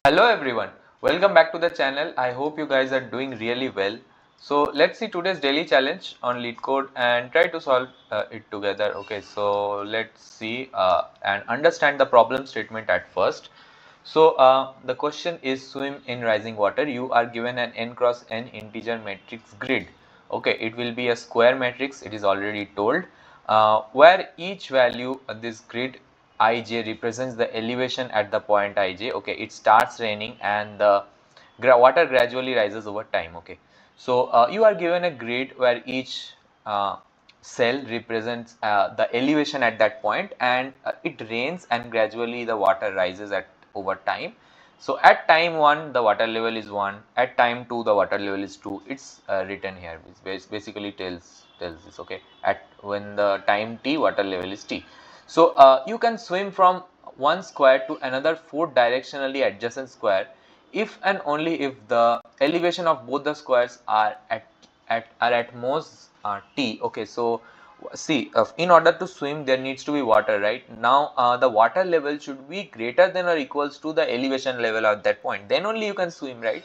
Hello everyone, welcome back to the channel. I hope you guys are doing really well. So let's see today's daily challenge on Leetcode and try to solve it together. Okay, so let's see and understand the problem statement at first. So the question is swim in rising water. You are given an n cross n integer matrix grid. Okay, it will be a square matrix, it is already told, where each value of this grid ij represents the elevation at the point ij. Okay, it starts raining and the water gradually rises over time. Okay, so you are given a grid where each cell represents the elevation at that point, and it rains and gradually the water rises at over time. So at time 1 the water level is 1, at time 2 the water level is 2. It's written here, which basically tells this. Okay, at when the time t water level is t. So you can swim from one square to another 4 directionally adjacent square if and only if the elevation of both the squares are at most t. Okay, so see, in order to swim there needs to be water, right? Now the water level should be greater than or equals to the elevation level at that point, then only you can swim, right?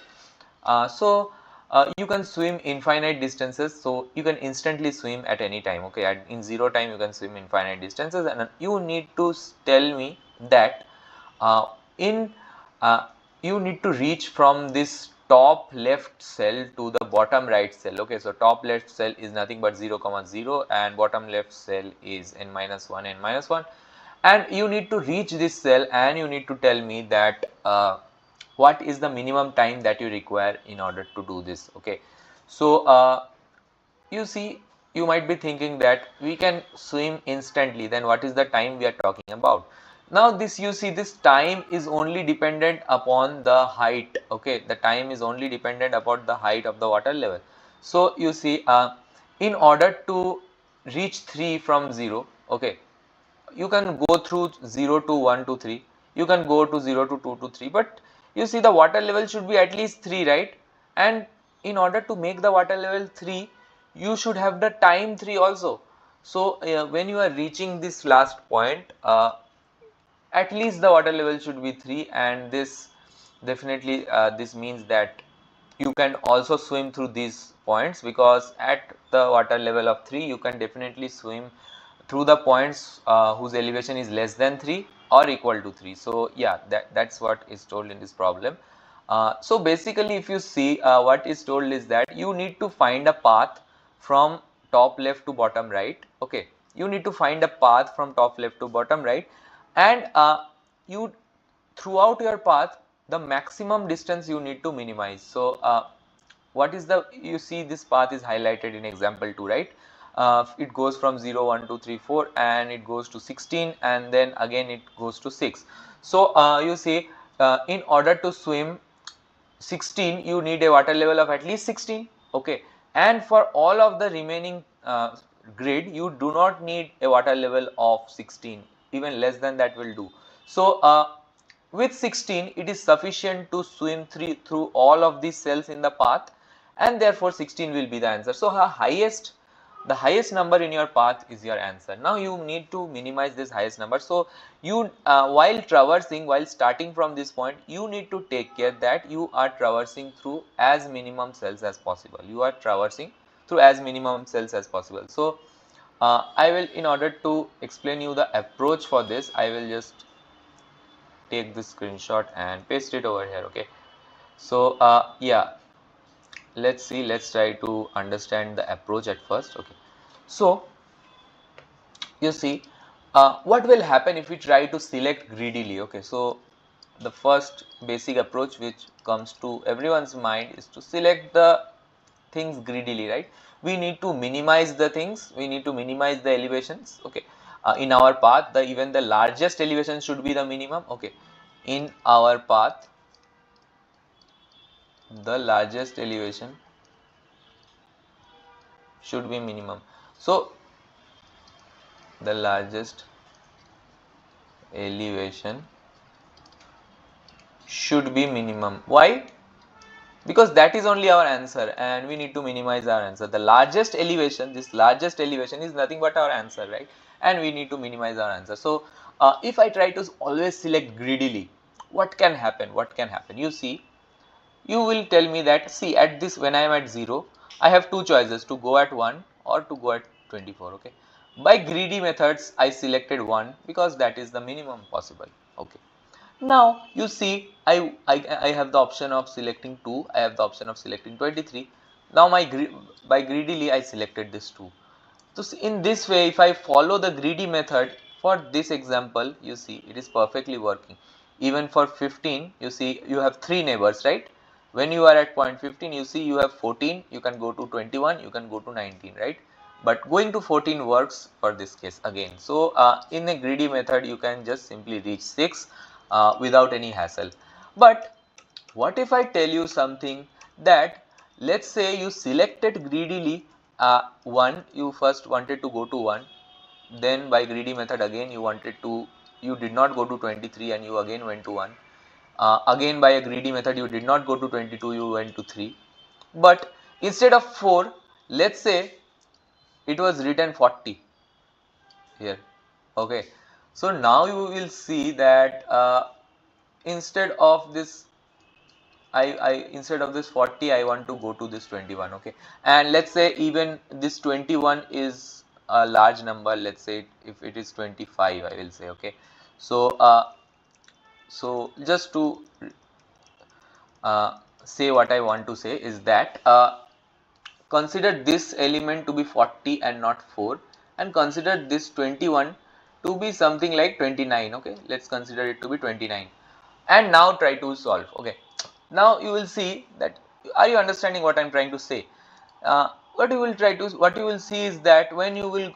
You can swim infinite distances, so you can instantly swim at any time. Okay, in zero time you can swim infinite distances, and you need to tell me that in you need to reach from this top left cell to the bottom right cell. Okay, so top left cell is nothing but 0 comma 0 and bottom left cell is n minus 1 n minus 1, and you need to reach this cell and you need to tell me that what is the minimum time that you require in order to do this. Okay, so you see, you might be thinking that we can swim instantly, then what is the time we are talking about? Now this, you see, this time is only dependent upon the height. Okay, the time is only dependent upon the height of the water level. So you see, in order to reach 3 from 0, okay, you can go through 0 to 1 to 3, you can go to 0 to 2 to 3, but you see the water level should be at least 3, right? And in order to make the water level 3, you should have the time 3 also. So when you are reaching this last point, at least the water level should be 3, and this definitely this means that you can also swim through these points, because at the water level of 3 you can definitely swim through the points whose elevation is less than 3 or equal to 3. So yeah, that's what is told in this problem. So basically if you see, what is told is that you need to find a path from top left to bottom right. Okay, you need to find a path from top left to bottom right, and you, throughout your path, the maximum distance you need to minimize. So what is the, you see this path is highlighted in example 2, right? It goes from 0 1 2 3 4 and it goes to 16, and then again it goes to 6. So you see, in order to swim 16 you need a water level of at least 16. Okay, and for all of the remaining grid you do not need a water level of 16, even less than that will do. So with 16 it is sufficient to swim through all of these cells in the path, and therefore 16 will be the answer. So the highest number in your path is your answer. Now you need to minimize this highest number. So you while traversing, while starting from this point, you need to take care that you are traversing through as minimum cells as possible. You are traversing through as minimum cells as possible. So I will, in order to explain you the approach for this, I will just take this screenshot and paste it over here. Okay, so yeah, let's see, let's try to understand the approach at first. Okay, so you see, what will happen if we try to select greedily? Okay, so the first basic approach which comes to everyone's mind is to select the things greedily, right? We need to minimize the things, we need to minimize the elevations. Okay, in our path, the even the largest elevation should be the minimum. Okay, in our path the largest elevation should be minimum. So the largest elevation should be minimum. Why? Because that is only our answer and we need to minimize our answer. The largest elevation, this largest elevation is nothing but our answer, right? And we need to minimize our answer. So if I try to always select greedily, what can happen? What can happen? You see, you will tell me that, see, at this, when I am at 0, I have two choices, to go at 1 or to go at 24. Okay, by greedy methods I selected 1 because that is the minimum possible. Okay, now you see, I have the option of selecting 2, I have the option of selecting 23. Now by greedily I selected this 2. So in this way, if I follow the greedy method for this example, you see it is perfectly working. Even for 15, you see you have 3 neighbors, right? When you are at point 15, you see you have 14, you can go to 21, you can go to 19, right? But going to 14 works for this case again. So in a greedy method, you can just simply reach 6 without any hassle. But what if I tell you something that, let's say you selected greedily 1, you first wanted to go to 1, then by greedy method again you did not go to 23 and you again went to 1. Again by a greedy method you did not go to 22, you went to 3. But instead of 4, let's say it was written 40 here. Okay, so now you will see that instead of this instead of this 40, I want to go to this 21. Okay, and let's say even this 21 is a large number. Let's say if it is 25, I will say. Okay, so so just to say what I want to say is that consider this element to be 40 and not 4, and consider this 21 to be something like 29. Okay, let's consider it to be 29, and now try to solve. Okay, now you will see that, are you understanding what I'm trying to say? What you will see is that when you will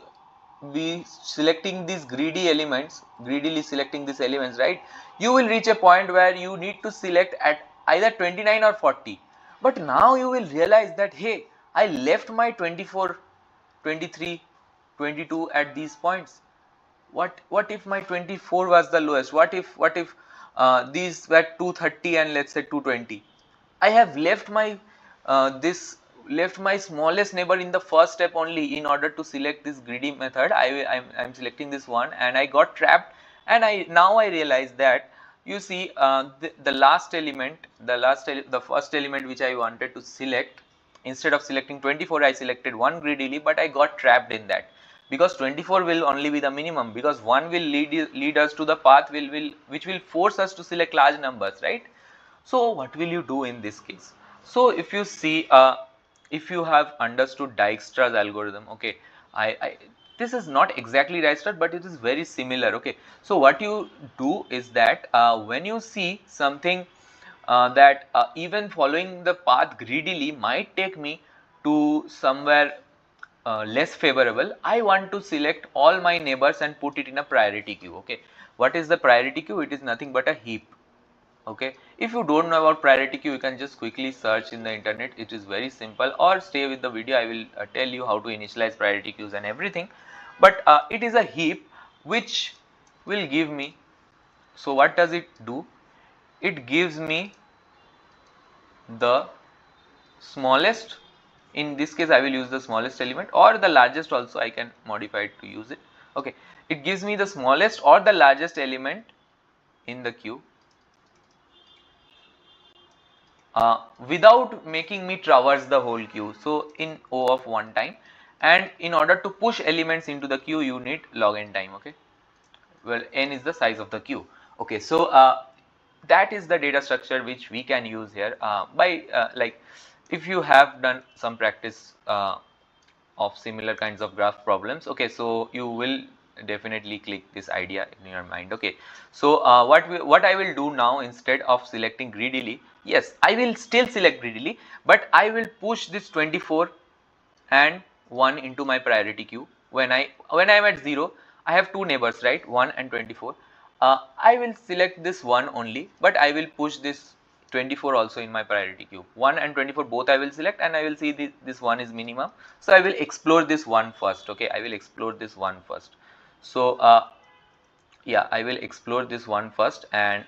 be selecting these greedy elements, greedily selecting these elements, right, you will reach a point where you need to select at either 29 or 40. But now you will realize that, hey, I left my 24, 23, 22 at these points. What if my 24 was the lowest? What if these were 230 and let's say 220? I have left my left my smallest neighbor in the first step only in order to select this greedy method. I'm selecting this one and I got trapped, and now I realize that, you see, the last element, the first element which I wanted to select, instead of selecting 24, I selected 1 greedily, but I got trapped in that, because 24 will only be the minimum, because 1 will lead us to the path which will force us to select large numbers, right? So what will you do in this case? So if you see, if you have understood Dijkstra's algorithm, okay, this is not exactly Dijkstra, but it is very similar. Okay, so what you do is that when you see something that even following the path greedily might take me to somewhere less favorable, I want to select all my neighbors and put it in a priority queue. Okay, what is the priority queue? It is nothing but a heap. Okay, if you don't know about priority queue, you can just quickly search in the internet. It is very simple, or stay with the video. I will tell you how to initialize priority queues and everything. But it is a heap which will give me, so what does it do? It gives me the smallest. In this case I will use the smallest element, or the largest also I can modify it to use it. Okay, it gives me the smallest or the largest element in the queue without making me traverse the whole queue. So in O of 1 time, and in order to push elements into the queue you need log n time. Okay, well, n is the size of the queue. Okay, so that is the data structure which we can use here by like, if you have done some practice of similar kinds of graph problems, okay, so you will definitely click this idea in your mind. Okay, so what I will do now, instead of selecting greedily, yes, I will still select greedily, but I will push this 24 and 1 into my priority queue. When I am at 0, I have two neighbors, right, 1 and 24. I will select this 1 only, but I will push this 24 also in my priority queue. 1 and 24 both I will select, and I will see this 1 is minimum, so I will explore this one first. Okay, I will explore this one first. So yeah, I will explore this one first, and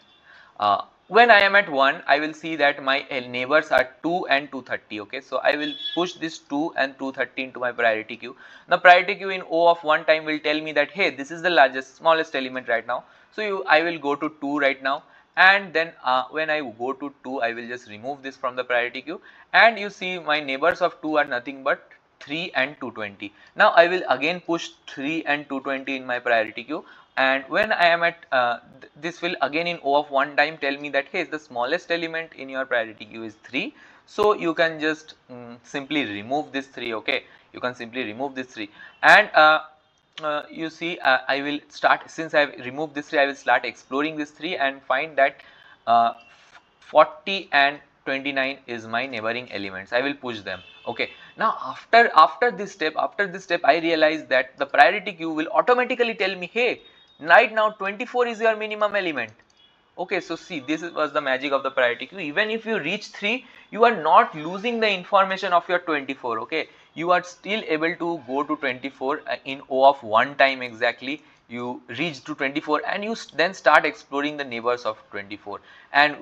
when I am at 1, I will see that my neighbors are 2 and 230. Okay, so I will push this 2 and 230 into my priority queue. Now priority queue in O of 1 time will tell me that, hey, this is the smallest element right now. So I will go to 2 right now, and then when I go to 2, I will just remove this from the priority queue, and you see my neighbors of 2 are nothing but 3 and 220. Now I will again push 3 and 220 in my priority queue, and when I am at this will again in O of 1 time tell me that hey, the smallest element in your priority queue is 3, so you can just simply remove this 3. Okay, you can simply remove this 3, and you see I will start, since I have removed this 3, I will start exploring this 3 and find that uh, 40 and 29 is my neighboring elements. I will push them. Okay, now after this step, I realize that the priority queue will automatically tell me, hey, right now 24 is your minimum element. Okay, so see, this was the magic of the priority queue. Even if you reach 3, you are not losing the information of your 24. Okay, you are still able to go to 24 in O of 1 time exactly. You reach to 24 and you then start exploring the neighbors of 24, and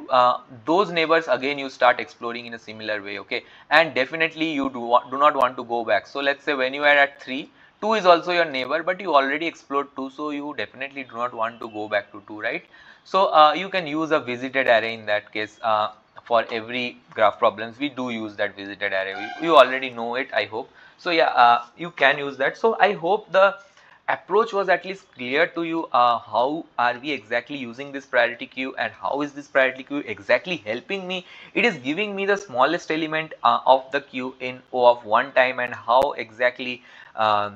those neighbors again you start exploring in a similar way. Okay, and definitely you do not want to go back. So let's say when you are at 3, 2 is also your neighbor, but you already explored 2, so you definitely do not want to go back to 2, right? So you can use a visited array in that case. For every graph problems we do use that visited array. You already know it, I hope. So yeah, you can use that. So I hope the approach was at least clear to you. How are we exactly using this priority queue, and how is this priority queue exactly helping me? It is giving me the smallest element of the queue in O of 1 time, and how exactly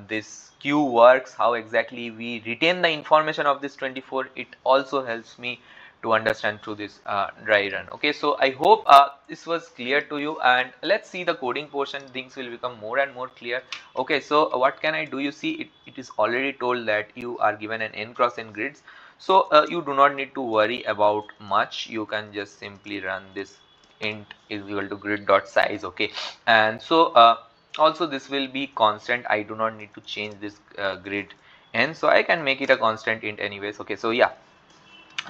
this queue works, how exactly we retain the information of this 24. It also helps me to understand through this dry run. Okay, so I hope this was clear to you, and let's see the coding portion. Things will become more and more clear. Okay, so what can I do? You see, it is already told that you are given an n cross n grids, so you do not need to worry about much. You can just simply run this int is equal to grid dot size. Okay, and so also this will be constant. I do not need to change this grid n, so I can make it a constant int anyways. Okay, so yeah,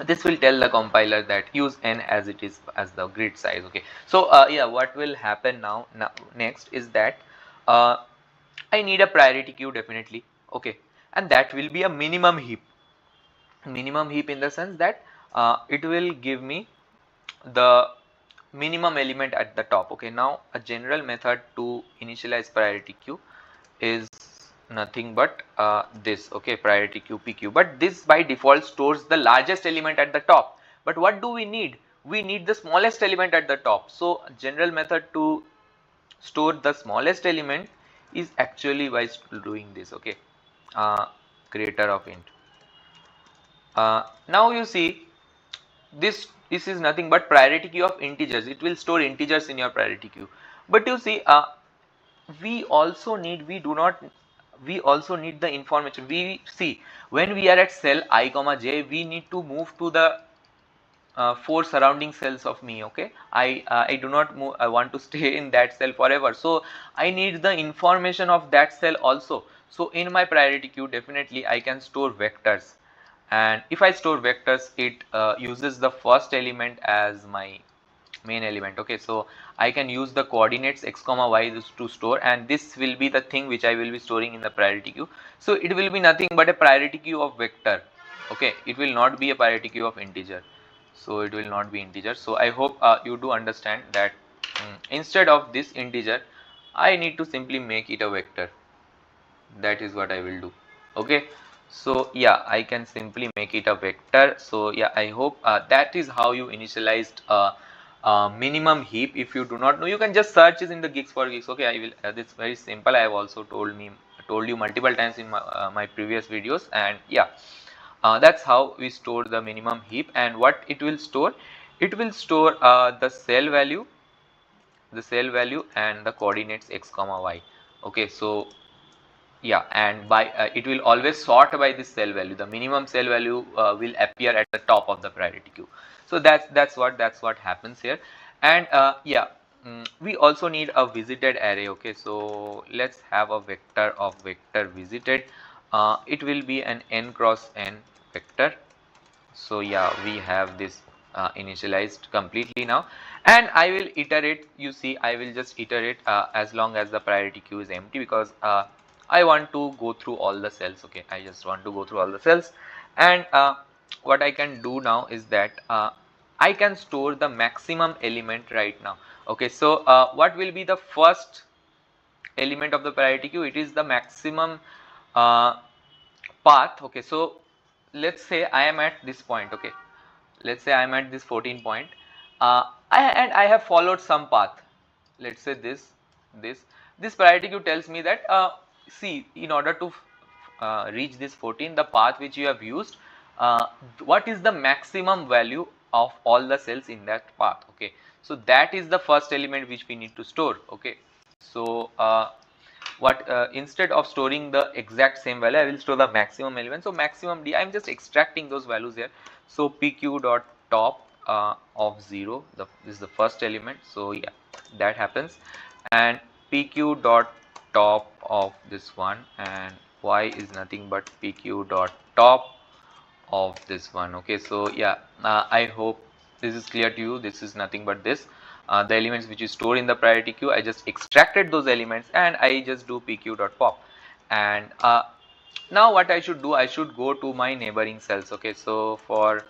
this will tell the compiler that use n as it is as the grid size. Okay, so yeah, what will happen now next is that uh, I need a priority queue definitely. Okay, and that will be a minimum heap. Minimum heap in the sense that it will give me the minimum element at the top. Okay, now a general method to initialize priority queue is nothing but this. Okay, priority queue pq, but this by default stores the largest element at the top. But what do we need? We need the smallest element at the top. So general method to store the smallest element is actually by doing this. Okay, creator of int. Now you see, this is nothing but priority queue of integers. It will store integers in your priority queue. But you see, we also need the information. We see, when we are at cell I comma j, we need to move to the 4 surrounding cells of me. Okay, I do not move, I want to stay in that cell forever, so I need the information of that cell also. So in my priority queue definitely I can store vectors, and if I store vectors, it uses the first element as my main element. Okay, so I can use the coordinates x comma y to store, and this will be the thing which I will be storing in the priority queue. So it will be nothing but a priority queue of vector. Okay, it will not be a priority queue of integer, so it will not be integer. So I hope you do understand that instead of this integer I need to simply make it a vector. That is what I will do. Okay, so yeah, I can simply make it a vector. So yeah, I hope that is how you initialized minimum heap. If you do not know, you can just search it in the gigs for gigs. Okay, I will. This very simple. I have also told you multiple times in my previous videos, and yeah, that's how we store the minimum heap. And what it will store? It will store the cell value, and the coordinates x comma y. Okay, so yeah, and by it will always sort by this cell value. The minimum cell value will appear at the top of the priority queue. So that's what happens here. And yeah, we also need a visited array. Okay, so let's have a vector of vector visited. It will be an n cross n vector. So yeah, we have this initialized completely now, and I will iterate. You see, I will just iterate as long as the priority queue is empty, because I want to go through all the cells. Okay, I just want to go through all the cells, and what I can do now is that I can store the maximum element right now. Okay, so what will be the first element of the priority queue? It is the maximum path. Okay, so let's say I am at this point. Okay, let's say I am at this 14 point, and I have followed some path. Let's say this priority queue tells me that see, in order to reach this 14, the path which you have used, what is the maximum value of all the cells in that path. Okay, so that is the first element which we need to store. Okay, so what instead of storing the exact same value, I will store the maximum element. So maximum d, I am just extracting those values here. So pq dot top of 0, this is the first element. So yeah, that happens. And pq dot top of this one, and y is nothing but pq dot top of this one. Okay, so yeah, I hope this is clear to you. This is nothing but this, the elements which is stored in the priority queue. I just extracted those elements and I just do pq dot pop. And now what I should do, I should go to my neighboring cells. Okay, so for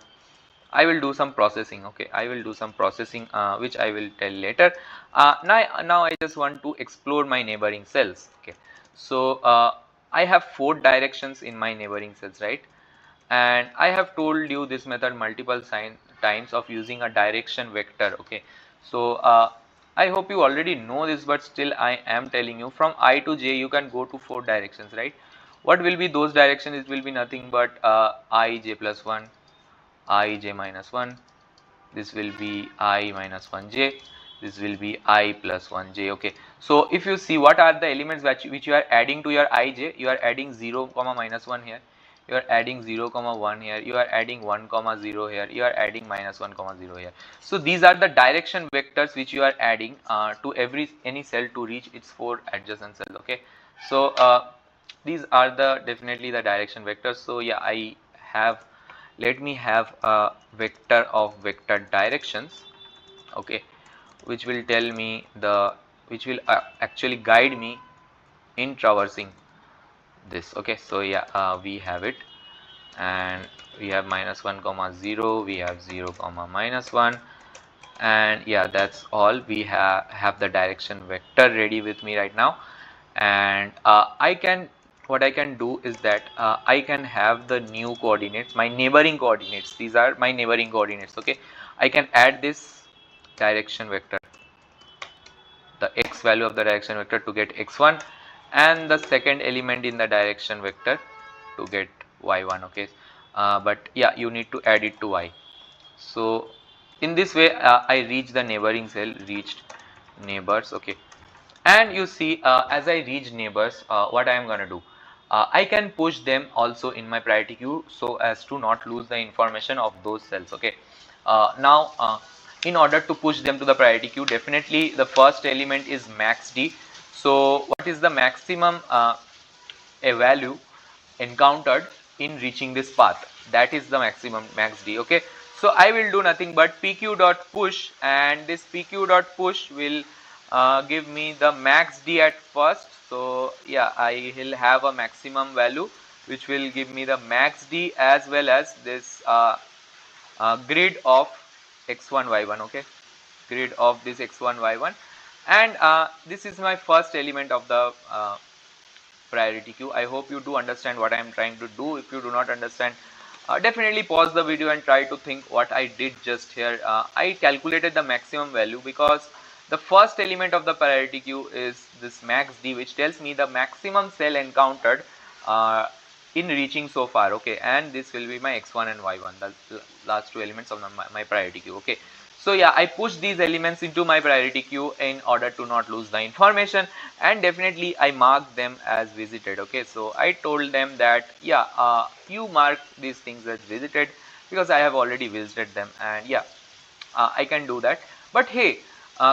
I will do some processing. Okay, I will do some processing which I will tell later. Now I just want to explore my neighboring cells. Okay, so I have 4 directions in my neighboring cells, right? And I have told you this method multiple times of using a direction vector. Okay, so I hope you already know this, but still I am telling you, from I to J you can go to 4 directions, right? What will be those directions? It will be nothing but I j plus 1, I j minus 1, this will be I minus 1j, this will be I plus 1j. Okay, so if you see what are the elements which you are adding to your ij, you are adding 0 comma minus 1 here, you are adding 0 comma 1 here, you are adding 1 comma 0 here, you are adding minus 1 comma 0 here. So these are the direction vectors which you are adding to any cell to reach its 4 adjacent cells. Okay, so these are the definitely the direction vectors. So yeah, I have, let me have a vector of vector directions. Okay, which will tell me the, which will actually guide me in traversing this. Okay, so yeah, we have it, and we have minus 1 comma 0, we have 0 comma minus 1, and yeah, that's all. We have the direction vector ready with me right now. And I can, what I can do is that I can have the new coordinates, my neighboring coordinates. These are my neighboring coordinates. Okay, I can add this direction vector, the x value of the direction vector, to get x1, and the second element in the direction vector to get y1. Okay, but yeah, you need to add it to y. So in this way I reach the neighboring cell, reached neighbors. Okay, and you see as I reach neighbors, what I am going to do, I can push them also in my priority queue so as to not lose the information of those cells. Okay, now in order to push them to the priority queue, definitely the first element is max d. So what is the maximum a value encountered in reaching this path? That is the maximum, max d. Okay, so I will do nothing but pq dot push, and this pq dot push will give me the max d at first. So yeah, I will have a maximum value which will give me the max d, as well as this grid of x1 y1. Okay, grid of this x1 y1, and this is my first element of the priority queue. I hope you do understand what I am trying to do. If you do not understand, definitely pause the video and try to think what I did just here. I calculated the maximum value because the first element of the priority queue is this max d, which tells me the maximum cell encountered in reaching so far. Okay, and this will be my x1 and y1, the last 2 elements of my priority queue. Okay, so yeah, I push these elements into my priority queue in order to not lose the information, and definitely I mark them as visited. Okay, so I told them that yeah, you mark these things as visited because I have already visited them, and yeah, I can do that. But hey,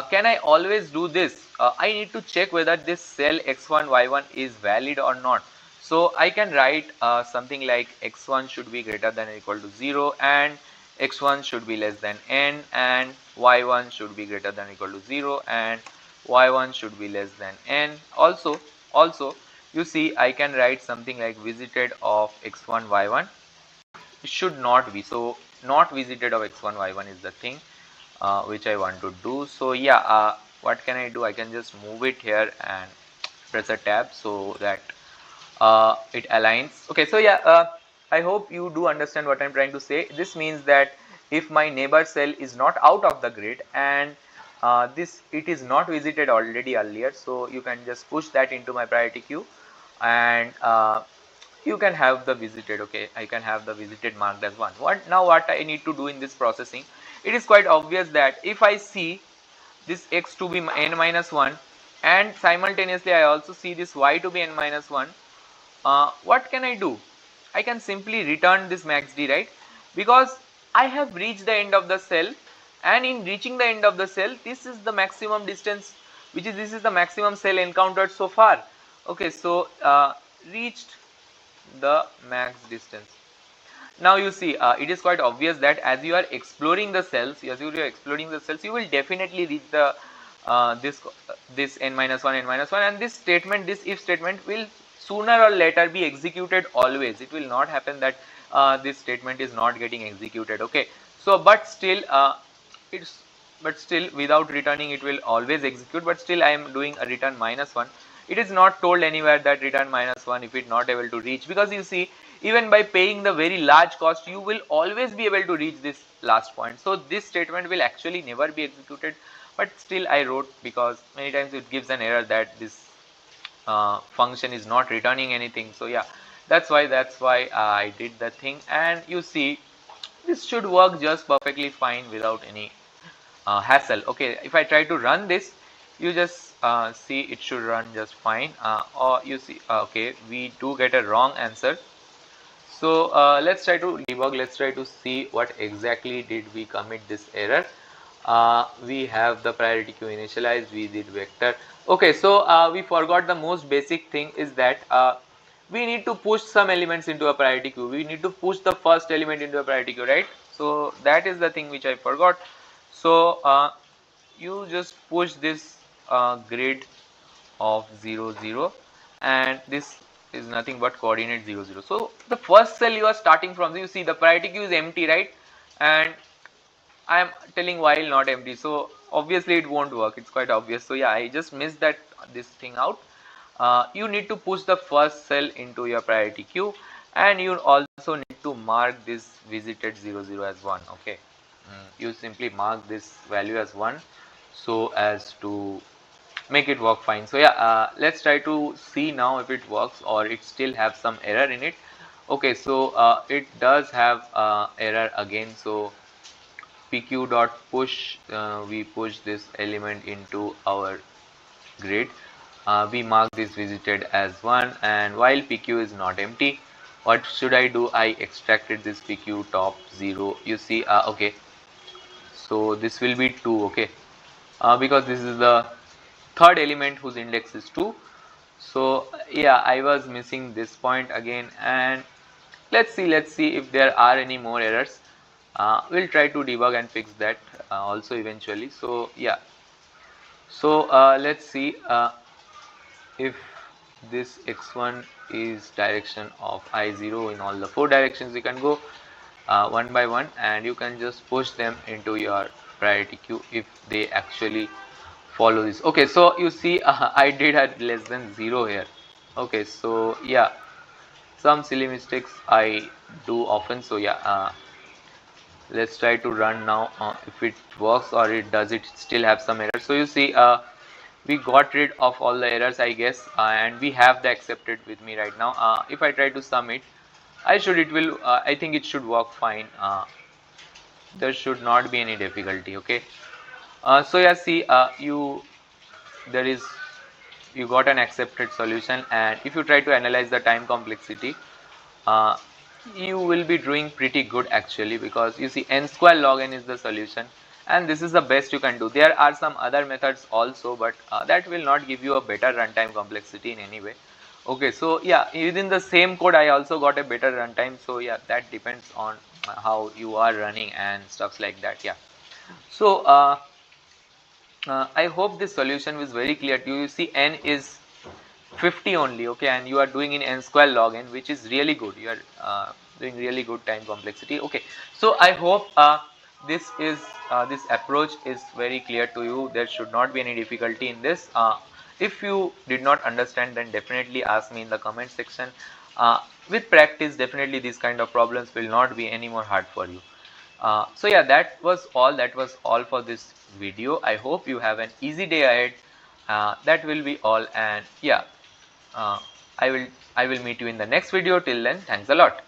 can I always do this? I need to check whether this cell x1 y1 is valid or not. So I can write something like x1 should be greater than or equal to 0, and x1 should be less than n, and y1 should be greater than or equal to 0, and y1 should be less than n. Also you see, I can write something like visited of x1 y1 it should not be. So not visited of x1 y1 is the thing which I want to do. So yeah, what can I do? I can just move it here and press a tab so that it aligns. Okay, so yeah, I hope you do understand what I'm trying to say. This means that if my neighbor cell is not out of the grid and it is not visited already earlier, so you can just push that into my priority queue and you can have the visited. Okay, I can have the visited marked as 1. What I need to do in this processing, it is quite obvious that if I see this x to be n minus 1 and simultaneously I also see this y to be n minus 1, what can I do? I can simply return this max d, right? Because I have reached the end of the cell, and in reaching the end of the cell, this is the maximum distance, this is the maximum cell encountered so far. Okay, so reached the max distance. Now you see, it is quite obvious that as you are exploring the cells, you will definitely reach the this n minus 1, and this statement, this if statement will sooner or later be executed always. It will not happen that this statement is not getting executed. Okay, so but still without returning it will always execute, but still I am doing a return -1. It is not told anywhere that return -1 if it not able to reach, because you see, even by paying the very large cost, you will always be able to reach this last point. So this statement will actually never be executed, but still I wrote, because many times it gives an error that this function is not returning anything. So yeah, that's why I did the thing, and you see this should work just perfectly fine without any hassle. Okay, if I try to run this, you just see it should run just fine, or you see, okay, we do get a wrong answer. So let's try to debug, let's try to see what exactly did we commit this error. We have the priority queue initialized, we did vector. Okay, so we forgot the most basic thing is that we need to push some elements into a priority queue. We need to push the first element into a priority queue, right? So that is the thing which I forgot. So you just push this grid of 0 0, and this is nothing but coordinate 0 0. So the first cell you are starting from, you see the priority queue is empty, right? And I am telling while not empty, so obviously it won't work. It's quite obvious. So yeah, I just missed that this thing out. You need to push the first cell into your priority queue, and you also need to mark this visited 0 0 as 1. Okay, you simply mark this value as 1 so as to make it work fine. So yeah, let's try to see now if it works or it still have some error in it. Okay, so it does have error again. So pq dot push, we push this element into our grid, we mark this visited as 1, and while pq is not empty, what should I do? I extracted this pq top 0. You see, okay, so this will be 2. Okay, because this is the third element whose index is 2. So yeah, I was missing this point again, and let's see if there are any more errors. We'll try to debug and fix that also eventually. So yeah, so let's see if this x1 is direction of I0 in all the 4 directions. You can go one by one, and you can just push them into your priority queue if they actually follow this. Okay, so you see, I did have less than 0 here. Okay, so yeah, some silly mistakes I do often. So yeah, let's try to run now, if it works or it does it still have some errors. So you see, we got rid of all the errors, I guess, and we have the accepted with me right now. If I try to sum it, I think it should work fine. There should not be any difficulty. Okay, so yeah, see, you got an accepted solution, and if you try to analyze the time complexity, uh, you will be doing pretty good actually, because you see n square log n is the solution, and this is the best you can do. There are some other methods also, but that will not give you a better runtime complexity in any way. Okay, so yeah, within the same code I also got a better runtime. So yeah, that depends on how you are running and stuffs like that. Yeah, so I hope this solution was very clear to you. You see, n is 50 only. Okay, and you are doing in n square log n, which is really good. You are doing really good time complexity. Okay, so I hope this approach is very clear to you. There should not be any difficulty in this. If you did not understand, then definitely ask me in the comment section. With practice, definitely these kind of problems will not be any more hard for you. So yeah, that was all for this video. I hope you have an easy day ahead. That will be all, and yeah, uh, I will meet you in the next video. Till then, thanks a lot.